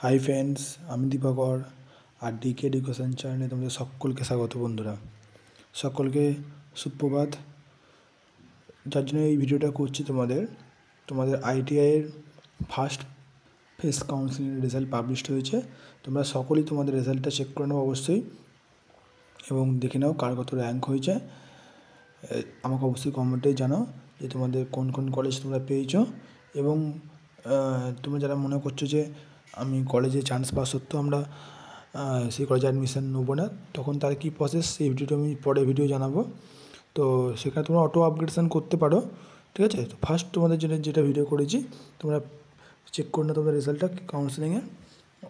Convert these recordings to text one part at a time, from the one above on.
Hi friends, আমি দীপকর আর decay education চ্যানেলে তোমাদের সকলকে স্বাগত। বন্ধুরা সকলকে সুপ্রভাত। যার জন্য এই ভিডিওটা করছি, তোমাদের আইটিআইয়ের ফার্স্ট ফেস কাউন্সিলিংয়ের রেজাল্ট পাবলিশড হয়েছে। তোমরা সকলেই তোমাদের রেজাল্টটা চেক করে নাও অবশ্যই, এবং দেখে নাও কার কত র্যাঙ্ক হয়েছে। আমাকে অবশ্যই কমেন্টে জানাও যে তোমাদের কোন কোন কলেজ তোমরা পেয়েছো, এবং তোমরা যারা মনে করছো যে আমি কলেজে চান্স পাওয়া সত্ত্বেও আমরা সেই কলেজে অ্যাডমিশান নেবো না, তখন তার কী প্রসেস সেই ভিডিওটা আমি পরে ভিডিও জানাবো। তো সেখানে তোমরা অটো আপগ্রেডেশন করতে পারো, ঠিক আছে। তো ফার্স্ট তোমাদের জন্য যেটা ভিডিও করেছি, তোমরা চেক করে নাও তোমাদের রেজাল্টটা কাউন্সিলিংয়ে।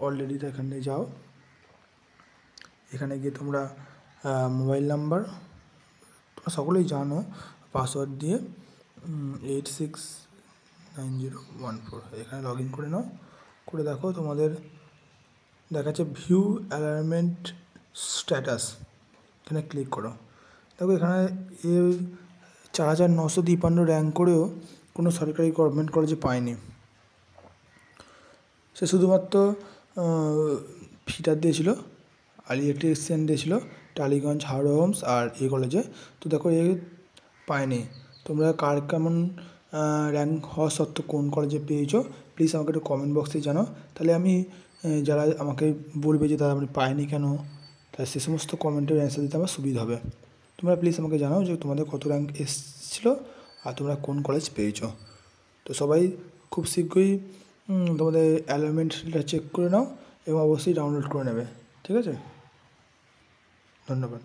অলরেডি এখানে যাও, এখানে গিয়ে তোমরা মোবাইল নাম্বার তোমরা সকলেই জানো, পাসওয়ার্ড দিয়ে 869014 এখানে লগ ইন করে নাও। করে দেখো তোমাদের দেখাচ্ছে ভিউ অ্যালাইনমেন্ট স্ট্যাটাস, এখানে ক্লিক করো। দেখো এখানে 4953 র্যাঙ্ক করেও কোনো সরকারি গভর্নমেন্ট কলেজে পায়নি। সে শুধুমাত্র ফিটার দিয়েছিল, ইলেকট্রিশিয়ান দিয়েছিল টালিগঞ্জ, হাওড়া হোমস আর এই কলেজে। তো দেখো এ পায়নি। তোমরা কার কেমন র্যাঙ্ক হওয়া সত্ত্বেও কোন কলেজে পেয়েছো প্লিজ আমাকে একটু কমেন্ট বক্সে জানাও। তাহলে আমি যারা আমাকে বলবে যে তারা আপনি পায়নি কেন, তাহলে সে সমস্ত কমেন্টের অ্যান্সার দিতে আমার সুবিধা হবে। তোমরা প্লিজ আমাকে জানাও যে তোমাদের কত র্যাঙ্ক এসেছিলো আর তোমরা কোন কলেজ পেয়েছো। তো সবাই খুব শীঘ্রই তোমাদের অ্যালাইনমেন্টটা চেক করে নাও এবং অবশ্যই ডাউনলোড করে নেবে, ঠিক আছে। ধন্যবাদ।